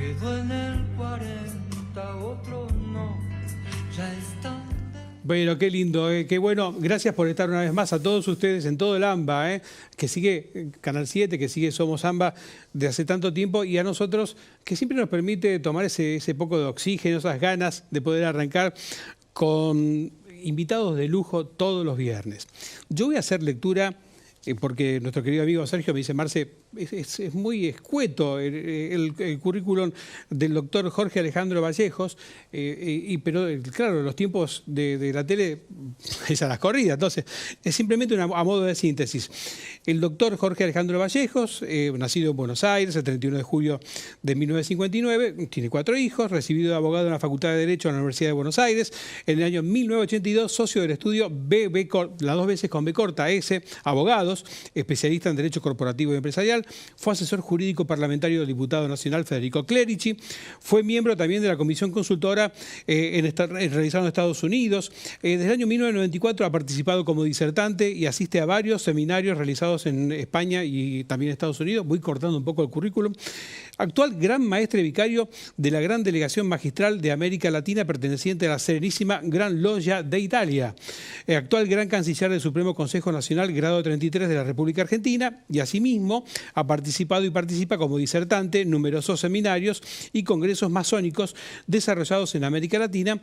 quedó en el 40, otro no, ya está. Bueno, qué lindo, qué bueno. Gracias por estar una vez más a todos ustedes en todo el AMBA, que sigue Canal 7, que sigue Somos AMBA de hace tanto tiempo, y a nosotros que siempre nos permite tomar ese poco de oxígeno, esas ganas de poder arrancar con invitados de lujo todos los viernes. Yo voy a hacer lectura porque nuestro querido amigo Sergio me dice, Marce, es muy escueto el currículum del doctor Jorge Alejandro Vallejos, pero claro, los tiempos de la tele es a las corridas, entonces es simplemente a modo de síntesis. El doctor Jorge Alejandro Vallejos, nacido en Buenos Aires el 31 de julio de 1959, tiene 4 hijos, recibido de abogado en la Facultad de Derecho de la Universidad de Buenos Aires, en el año 1982, socio del estudio las 2 veces con B corta S, abogados, especialista en Derecho Corporativo y Empresarial, fue asesor jurídico parlamentario del diputado nacional Federico Clerici, fue miembro también de la comisión consultora realizada en Estados Unidos. Desde el año 1994 ha participado como disertante y asiste a varios seminarios realizados en España y también en Estados Unidos. Voy cortando un poco el currículum. Actual gran maestre vicario de la Gran Delegación Magistral de América Latina perteneciente a la Serenísima Gran Logia de Italia. Actual gran canciller del Supremo Consejo Nacional, grado 33 de la República Argentina, y asimismo ha participado y participa como disertante en numerosos seminarios y congresos masónicos desarrollados en América Latina,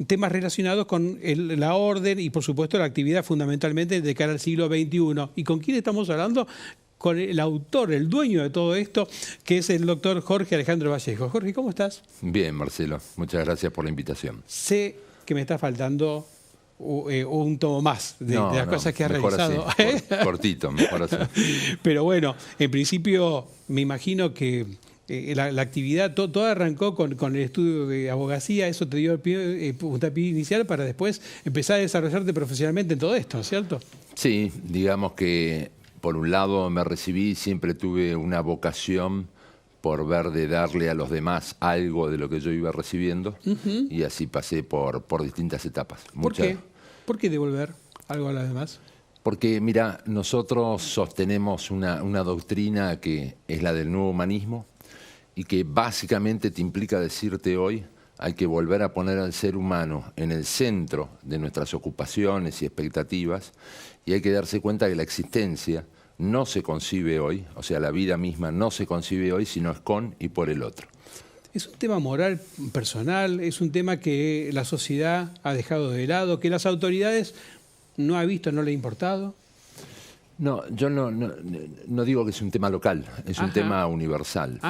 temas relacionados con la orden y por supuesto la actividad fundamentalmente de cara al siglo XXI. ¿Y con quién estamos hablando? Con el autor, el dueño de todo esto, que es el doctor Jorge Alejandro Vallejos. Jorge, ¿cómo estás? Bien, Marcelo. Muchas gracias por la invitación. Sé que me está faltando un tomo más de las cosas que has realizado. Así, cortito, mejor así. Pero bueno, en principio me imagino que la actividad, todo arrancó con el estudio de abogacía, eso te dio el puntapié inicial para después empezar a desarrollarte profesionalmente en todo esto, ¿no es cierto? Sí, digamos que por un lado me recibí, siempre tuve una vocación por ver de darle a los demás algo de lo que yo iba recibiendo, y así pasé por distintas etapas. ¿Por qué? ¿Por qué devolver algo a los demás? Porque, mira, nosotros sostenemos una doctrina que es la del nuevo humanismo y que básicamente te implica decirte hoy hay que volver a poner al ser humano en el centro de nuestras ocupaciones y expectativas, y hay que darse cuenta que la existencia no se concibe hoy, o sea, la vida misma no se concibe hoy, sino es con y por el otro. ¿Es un tema moral, personal? ¿Es un tema que la sociedad ha dejado de lado, que las autoridades no ha visto, no le ha importado? No, yo no digo que es un tema local, es un tema universal.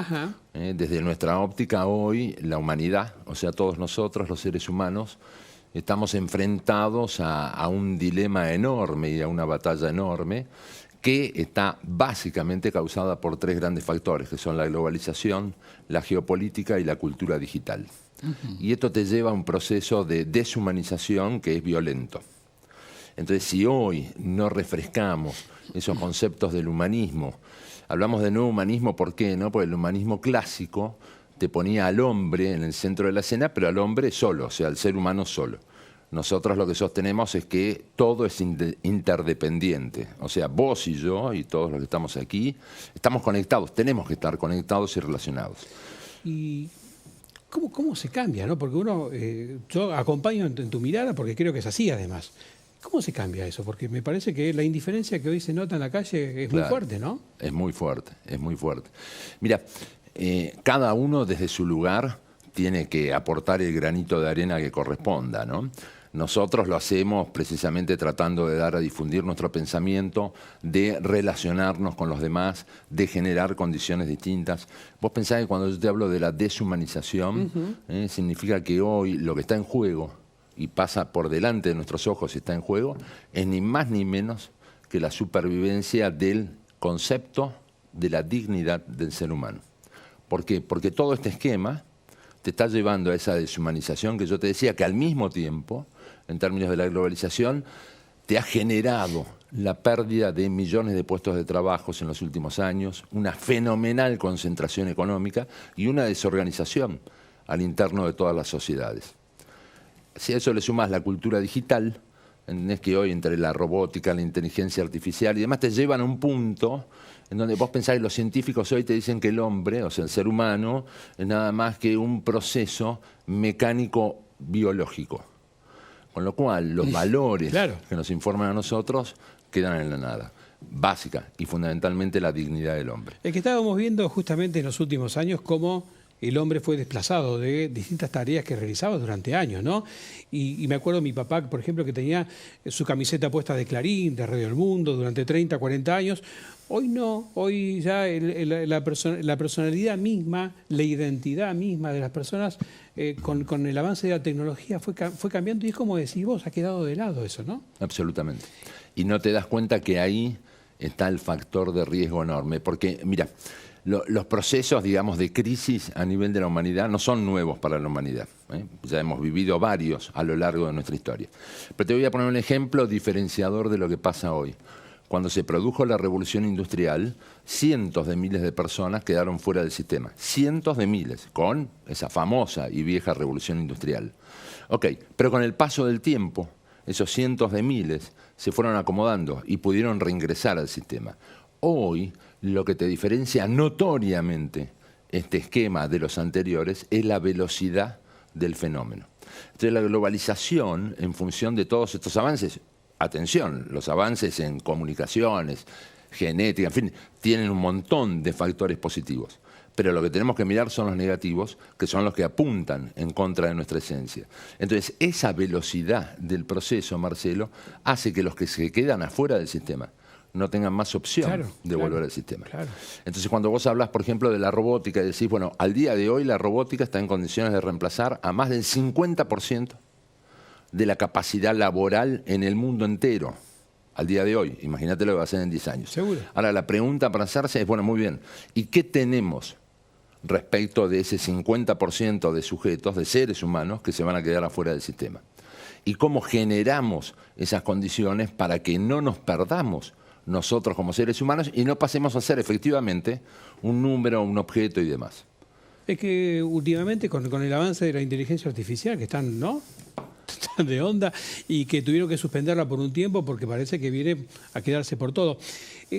Desde nuestra óptica hoy, la humanidad, o sea, todos nosotros, los seres humanos, estamos enfrentados a un dilema enorme y a una batalla enorme que está básicamente causada por 3 grandes factores, que son la globalización, la geopolítica y la cultura digital. Y esto te lleva a un proceso de deshumanización que es violento. Entonces, si hoy no refrescamos esos conceptos del humanismo, hablamos de nuevo humanismo, ¿por qué? ¿No? Porque el humanismo clásico te ponía al hombre en el centro de la escena, pero al hombre solo, o sea, al ser humano solo. Nosotros lo que sostenemos es que todo es interdependiente. O sea, vos y yo y todos los que estamos aquí estamos conectados, tenemos que estar conectados y relacionados. ¿Y cómo se cambia, no? Porque yo acompaño en tu mirada porque creo que es así además. ¿Cómo se cambia eso? Porque me parece que la indiferencia que hoy se nota en la calle es muy fuerte, ¿no? Es muy fuerte, es muy fuerte. Mira, cada uno desde su lugar tiene que aportar el granito de arena que corresponda, ¿no? Nosotros lo hacemos precisamente tratando de dar a difundir nuestro pensamiento, de relacionarnos con los demás, de generar condiciones distintas. Vos pensás que cuando yo te hablo de la deshumanización, significa que hoy lo que está en juego y pasa por delante de nuestros ojos y está en juego, es ni más ni menos que la supervivencia del concepto de la dignidad del ser humano. ¿Por qué? Porque todo este esquema te está llevando a esa deshumanización que yo te decía, que al mismo tiempo, en términos de la globalización, te ha generado la pérdida de millones de puestos de trabajo en los últimos años, una fenomenal concentración económica y una desorganización al interno de todas las sociedades. Si a eso le sumas la cultura digital, entendés que hoy entre la robótica, la inteligencia artificial y demás te llevan a un punto en donde vos pensás que los científicos hoy te dicen que el hombre, o sea, el ser humano, es nada más que un proceso mecánico biológico. Con lo cual, los valores que nos informan a nosotros quedan en la nada. Básica y fundamentalmente la dignidad del hombre. Es que estábamos viendo justamente en los últimos años cómo el hombre fue desplazado de distintas tareas que realizaba durante años, ¿no? Y me acuerdo de mi papá, por ejemplo, que tenía su camiseta puesta de Clarín, de Radio El Mundo, durante 30, 40 años. Hoy no, hoy ya la personalidad misma, la identidad misma de las personas, con el avance de la tecnología fue cambiando, y es como decís vos, ha quedado de lado eso, ¿no? Absolutamente. Y no te das cuenta que ahí está el factor de riesgo enorme, porque, mira, los procesos, digamos, de crisis a nivel de la humanidad no son nuevos para la humanidad, ¿eh? Ya hemos vivido varios a lo largo de nuestra historia. Pero te voy a poner un ejemplo diferenciador de lo que pasa hoy. Cuando se produjo la revolución industrial, cientos de miles de personas quedaron fuera del sistema. Cientos de miles, con esa famosa y vieja revolución industrial. Ok, pero con el paso del tiempo, esos cientos de miles se fueron acomodando y pudieron reingresar al sistema. Hoy, lo que te diferencia notoriamente este esquema de los anteriores es la velocidad del fenómeno. Entonces, la globalización, en función de todos estos avances, atención, los avances en comunicaciones, genética, en fin, tienen un montón de factores positivos. Pero lo que tenemos que mirar son los negativos, que son los que apuntan en contra de nuestra esencia. Entonces, esa velocidad del proceso, Marcelo, hace que los que se quedan afuera del sistema no tengan más opción de volver al sistema. Entonces, cuando vos hablas, por ejemplo, de la robótica y decís, bueno, al día de hoy la robótica está en condiciones de reemplazar a más del 50% de la capacidad laboral en el mundo entero. Al día de hoy, imagínate lo que va a ser en 10 años. Seguro. Ahora, la pregunta para hacerse es, bueno, muy bien, ¿y qué tenemos respecto de ese 50% de sujetos, de seres humanos, que se van a quedar afuera del sistema? ¿Y cómo generamos esas condiciones para que no nos perdamos nosotros como seres humanos y no pasemos a ser efectivamente un número, un objeto y demás? Es que últimamente con el avance de la inteligencia artificial, que están, ¿no?, están de onda, y que tuvieron que suspenderla por un tiempo porque parece que viene a quedarse por todo.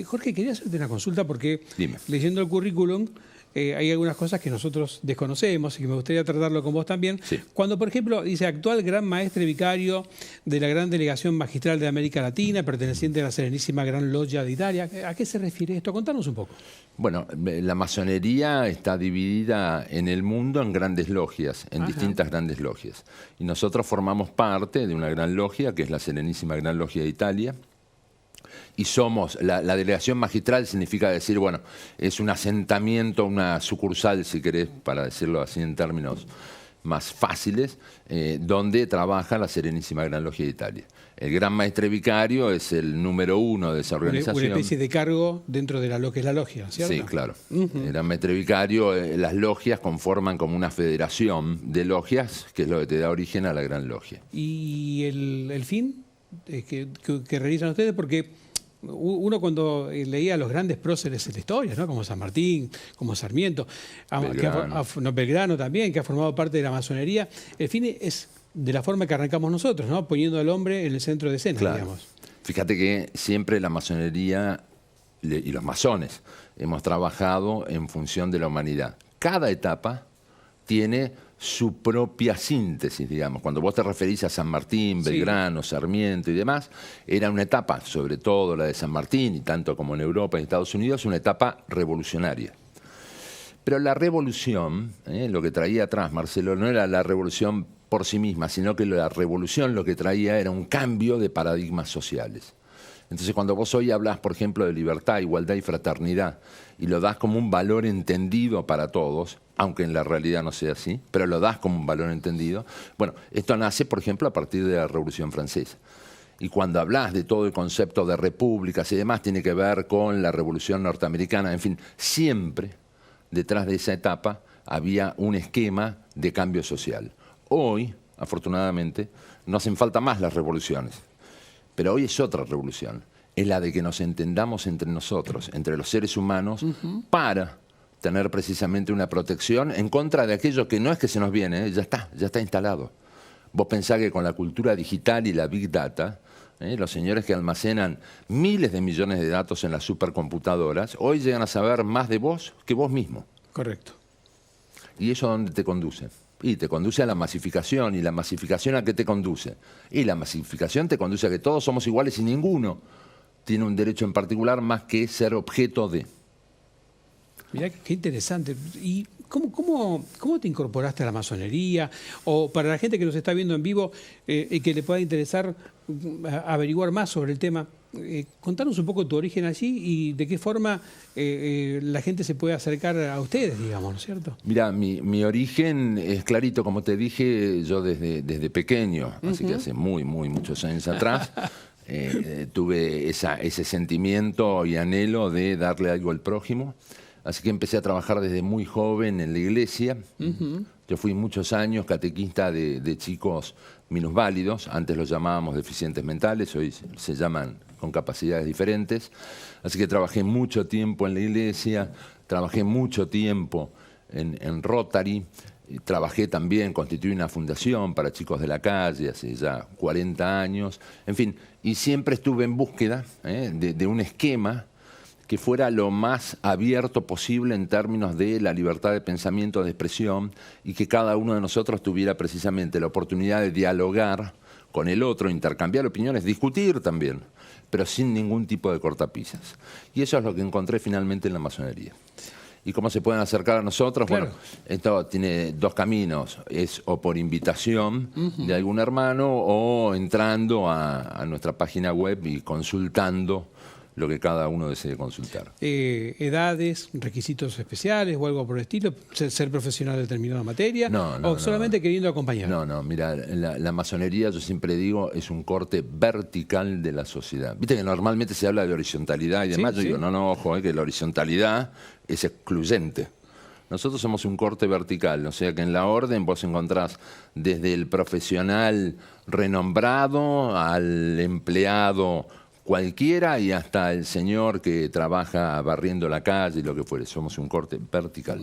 Jorge, quería hacerte una consulta porque leyendo el currículum hay algunas cosas que nosotros desconocemos y que me gustaría tratarlo con vos también. Sí. Cuando, por ejemplo, dice actual gran maestre vicario de la Gran Delegación Magistral de América Latina, perteneciente a la Serenísima Gran Logia de Italia, ¿a qué se refiere esto? Contanos un poco. Bueno, la masonería está dividida en el mundo en grandes logias, en distintas grandes logias. Y nosotros formamos parte de una gran logia, que es la Serenísima Gran Logia de Italia. Y somos, la delegación magistral significa decir, bueno, es un asentamiento, una sucursal, si querés, para decirlo así en términos más fáciles, donde trabaja la Serenísima Gran Logia de Italia. El gran maestre vicario es el número 1 de esa organización. Una especie de cargo dentro de lo que es la logia, ¿cierto? Sí, claro. El gran maestre vicario, las logias conforman como una federación de logias, que es lo que te da origen a la gran logia. ¿Y el fin que realizan ustedes? Porque uno cuando leía a los grandes próceres de la historia, ¿no?, como San Martín, como Sarmiento, Belgrano también, que ha formado parte de la masonería, el fin es de la forma que arrancamos nosotros, ¿no?, poniendo al hombre en el centro de escena, digamos. Fíjate que siempre la masonería y los masones hemos trabajado en función de la humanidad. Cada etapa tiene su propia síntesis, digamos. Cuando vos te referís a San Martín, Belgrano, Sarmiento y demás, era una etapa, sobre todo la de San Martín, y tanto como en Europa y Estados Unidos, una etapa revolucionaria. Pero la revolución, lo que traía atrás, Marcelo, no era la revolución por sí misma, sino que la revolución lo que traía era un cambio de paradigmas sociales. Entonces, cuando vos hoy hablás, por ejemplo, de libertad, igualdad y fraternidad, y lo das como un valor entendido para todos, aunque en la realidad no sea así, pero lo das como un valor entendido, bueno, esto nace, por ejemplo, a partir de la Revolución Francesa. Y cuando hablas de todo el concepto de repúblicas y demás, tiene que ver con la Revolución Norteamericana, en fin, siempre detrás de esa etapa había un esquema de cambio social. Hoy, afortunadamente, no hacen falta más las revoluciones. Pero hoy es otra revolución, es la de que nos entendamos entre nosotros, entre los seres humanos, para tener precisamente una protección en contra de aquello que no es que se nos viene, ya está instalado. Vos pensás que con la cultura digital y la Big Data, Los señores que almacenan miles de millones de datos en las supercomputadoras, hoy llegan a saber más de vos que vos mismo. Correcto. ¿Y eso a dónde te conduce? Y te conduce a la masificación. ¿Y la masificación a qué te conduce? Y la masificación te conduce a que todos somos iguales y ninguno tiene un derecho en particular más que ser objeto de. Mirá qué interesante. ¿Y cómo te incorporaste a la masonería? O para la gente que nos está viendo en vivo y que le pueda interesar averiguar más sobre el tema, contanos un poco tu origen allí y de qué forma la gente se puede acercar a ustedes, digamos, ¿no es cierto? Mira, mi origen es clarito, como te dije, yo desde pequeño, así que hace muchos años atrás, tuve ese sentimiento y anhelo de darle algo al prójimo. Así que empecé a trabajar desde muy joven en la iglesia. Yo fui muchos años catequista de chicos minusválidos. Antes los llamábamos deficientes mentales, hoy se llaman con capacidades diferentes. Así que trabajé mucho tiempo en la iglesia, trabajé mucho tiempo en Rotary. Trabajé también, constituí una fundación para chicos de la calle hace ya 40 años. En fin, y siempre estuve en búsqueda de un esquema que fuera lo más abierto posible en términos de la libertad de pensamiento, de expresión, y que cada uno de nosotros tuviera precisamente la oportunidad de dialogar con el otro, intercambiar opiniones, discutir también, pero sin ningún tipo de cortapisas. Y eso es lo que encontré finalmente en la masonería. ¿Y cómo se pueden acercar a nosotros? Claro. Bueno, esto tiene dos caminos. Es o por invitación de algún hermano o entrando a nuestra página web y consultando lo que cada uno desee consultar. ¿Edades, requisitos especiales o algo por el estilo? ¿Ser profesional de determinada materia? ¿O solamente queriendo acompañar? No, mira, la masonería, yo siempre digo, es un corte vertical de la sociedad. Viste que normalmente se habla de horizontalidad y demás. Yo digo, no, ojo, que la horizontalidad es excluyente. Nosotros somos un corte vertical, o sea que en la orden vos encontrás desde el profesional renombrado al empleado cualquiera y hasta el señor que trabaja barriendo la calle y lo que fuere. Somos un corte vertical.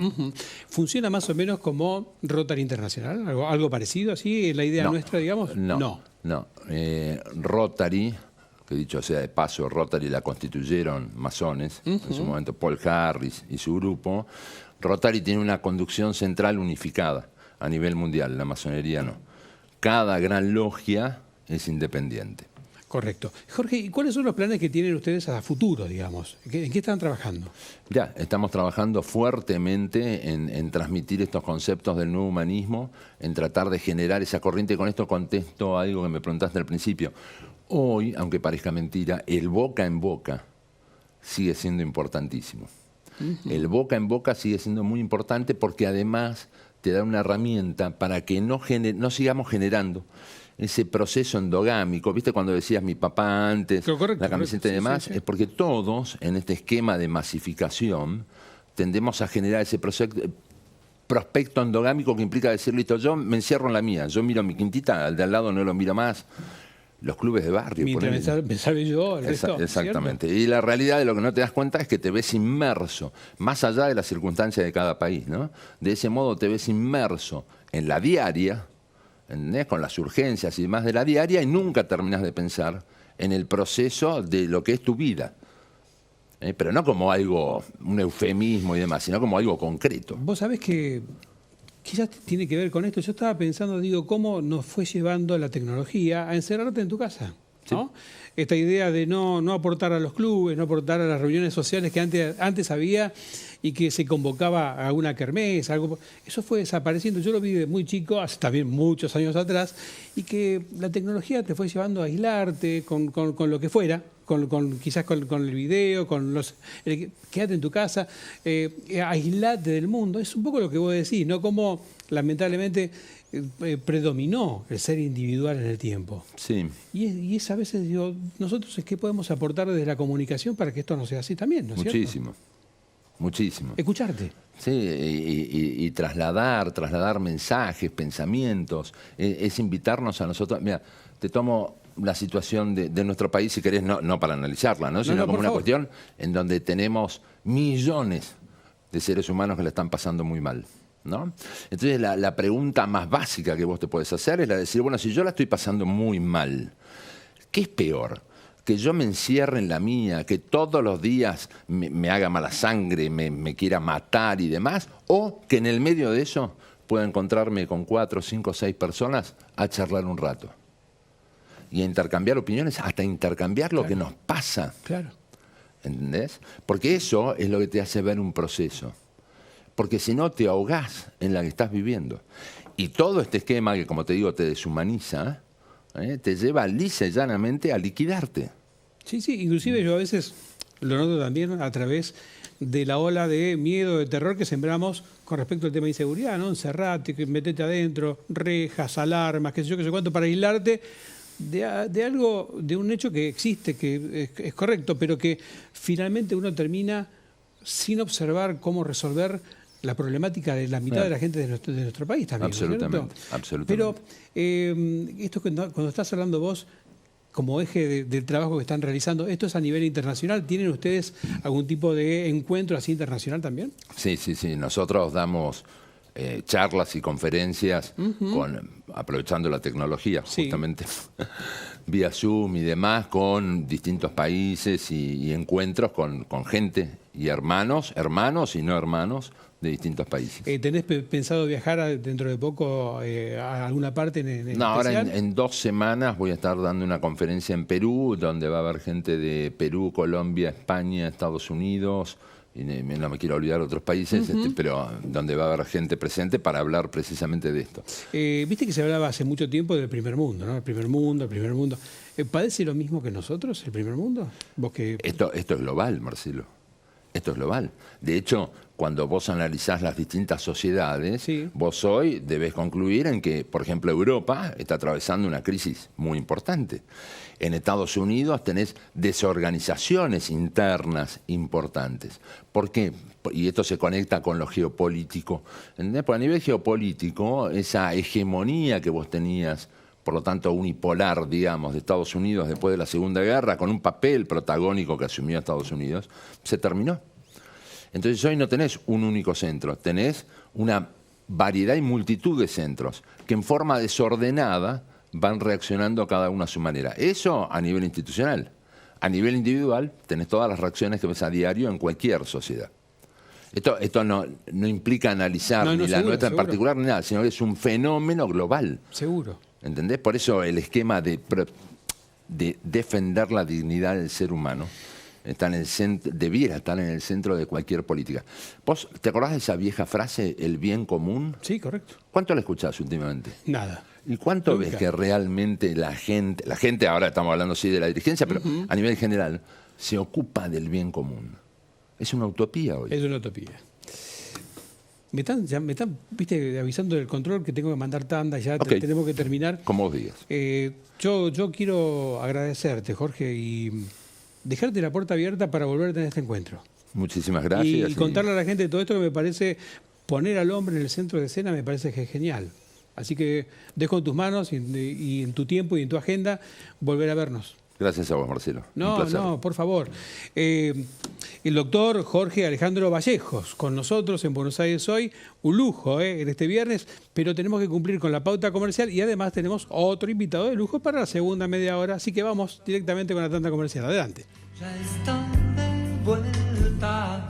¿Funciona más o menos como Rotary Internacional? ¿Algo parecido así? ¿La idea nuestra, digamos? No. Rotary, que dicho sea de paso, Rotary la constituyeron masones, en su momento Paul Harris y su grupo. Rotary tiene una conducción central unificada a nivel mundial, la masonería no. Cada gran logia es independiente. Correcto. Jorge, ¿y cuáles son los planes que tienen ustedes a futuro, digamos? ¿En qué están trabajando? Ya, estamos trabajando fuertemente en transmitir estos conceptos del nuevo humanismo, en tratar de generar esa corriente. Con esto contesto algo que me preguntaste al principio. Hoy, aunque parezca mentira, el boca en boca sigue siendo importantísimo. El boca en boca sigue siendo muy importante porque además te da una herramienta para que no sigamos generando ese proceso endogámico. ¿Viste cuando decías mi papá antes, la camiseta y demás? Sí. Es porque todos, en este esquema de masificación, tendemos a generar ese prospecto endogámico que implica decir, listo, yo me encierro en la mía, yo miro mi quintita, al de al lado no lo miro más. Los clubes de barrio. Mientras me salve yo, el resto, exactamente. ¿cierto? Y la realidad de lo que no te das cuenta es que te ves inmerso, más allá de las circunstancias de cada país, ¿no? De ese modo te ves inmerso en la diaria, con las urgencias y demás de la diaria, y nunca terminas de pensar en el proceso de lo que es tu vida. Pero no como algo, un eufemismo y demás, sino como algo concreto. Vos sabés que quizás tiene que ver con esto. Yo estaba pensando, digo, cómo nos fue llevando la tecnología a encerrarte en tu casa, ¿no? Sí. Esta idea de no aportar a los clubes, no aportar a las reuniones sociales que antes había y que se convocaba a una kermés, algo. Eso fue desapareciendo. Yo lo vi de muy chico, hace también muchos años atrás, y que la tecnología te fue llevando a aislarte con lo que fuera, quizás con el video, quédate en tu casa, aislate del mundo. Es un poco lo que vos decís, ¿no? Como lamentablemente predominó el ser individual en el tiempo. Sí. Y es a veces, digo, nosotros es que podemos aportar desde la comunicación para que esto no sea así también, ¿no es cierto? Muchísimo. Escucharte. Sí, y trasladar mensajes, pensamientos, es invitarnos a nosotros. Mira, te tomo la situación de nuestro país, si querés, no para analizarla, ¿no? Sino como una cuestión en donde tenemos millones de seres humanos que la están pasando muy mal, ¿no? Entonces la pregunta más básica que vos te podés hacer es la de decir, bueno, si yo la estoy pasando muy mal, ¿Qué es peor? Que yo me encierre en la mía, que todos los días me haga mala sangre, me quiera matar y demás, o que en el medio de eso pueda encontrarme con 4, 5, 6 personas a charlar un rato. Y a intercambiar opiniones, hasta intercambiar lo que nos pasa. Claro. ¿Entendés? Porque eso es lo que te hace ver un proceso. Porque si no, te ahogás en la que estás viviendo. Y todo este esquema que, como te digo, te deshumaniza, te lleva lisa y llanamente a liquidarte. Sí, sí, inclusive yo a veces lo noto también a través de la ola de miedo, de terror que sembramos con respecto al tema de inseguridad, ¿no? Encerrate, metete adentro, rejas, alarmas, qué sé yo, qué sé cuánto, para aislarte de algo, de un hecho que existe, que es correcto, pero que finalmente uno termina sin observar cómo resolver la problemática de la mitad de la gente de nuestro país también. Absolutamente, ¿no es cierto? absolutamente. Pero esto cuando estás hablando vos, como eje del trabajo que están realizando, ¿esto es a nivel internacional? ¿Tienen ustedes algún tipo de encuentro así internacional también? Sí, sí, sí. Nosotros damos charlas y conferencias aprovechando la tecnología, Sí. justamente, vía Zoom y demás, con distintos países y encuentros con gente y hermanos y no hermanos de distintos países. ¿Tenés pensado viajar dentro de poco a alguna parte en No, ahora especial? en 2 semanas voy a estar dando una conferencia en Perú, donde va a haber gente de Perú, Colombia, España, Estados Unidos, y no me quiero olvidar otros países, pero donde va a haber gente presente para hablar precisamente de esto. Viste que se hablaba hace mucho tiempo del primer mundo, ¿no? El primer mundo, el primer mundo. ¿Padece lo mismo que nosotros, el primer mundo? ¿Vos que... Esto es global, Marcelo. Esto es global. De hecho, cuando vos analizás las distintas sociedades, Sí. vos hoy debés concluir en que, por ejemplo, Europa está atravesando una crisis muy importante. En Estados Unidos tenés desorganizaciones internas importantes. ¿Por qué? Y esto se conecta con lo geopolítico. ¿Entendés? Porque a nivel geopolítico, esa hegemonía que vos tenías, por lo tanto unipolar, digamos, de Estados Unidos después de la Segunda Guerra, con un papel protagónico que asumió Estados Unidos, se terminó. Entonces hoy no tenés un único centro, tenés una variedad y multitud de centros que en forma desordenada van reaccionando cada uno a su manera. Eso a nivel institucional. A nivel individual tenés todas las reacciones que ves a diario en cualquier sociedad. Esto no implica analizar No, ni la seguro, nuestra en seguro. particular ni nada, sino que es un fenómeno global. Seguro. ¿Entendés? Por eso el esquema de defender la dignidad del ser humano está en el debiera estar en el centro de cualquier política. ¿Vos te acordás de esa vieja frase, el bien común? Sí, correcto. ¿Cuánto la escuchás últimamente? Nada. ¿Y cuánto Nunca. ves que realmente la gente, ahora estamos hablando sí de la dirigencia, pero a nivel general, se ocupa del bien común? Es una utopía hoy. Es una utopía. Me están, viste, avisando del control que tengo que mandar tanda, ya Ok. tenemos que terminar. Como vos digas. Yo quiero agradecerte, Jorge, y dejarte la puerta abierta para volver a tener este encuentro. Muchísimas gracias. Y contarle a la gente todo esto que me parece, poner al hombre en el centro de escena me parece que es genial. Así que dejo en tus manos y en tu tiempo y en tu agenda volver a vernos. Gracias a vos, Marcelo. Un No, placer. no, por favor. El doctor Jorge Alejandro Vallejos, con nosotros en Buenos Aires hoy, un lujo en este viernes, pero tenemos que cumplir con la pauta comercial y además tenemos otro invitado de lujo para la segunda media hora, así que vamos directamente con la tanda comercial. Adelante. Ya están de vuelta.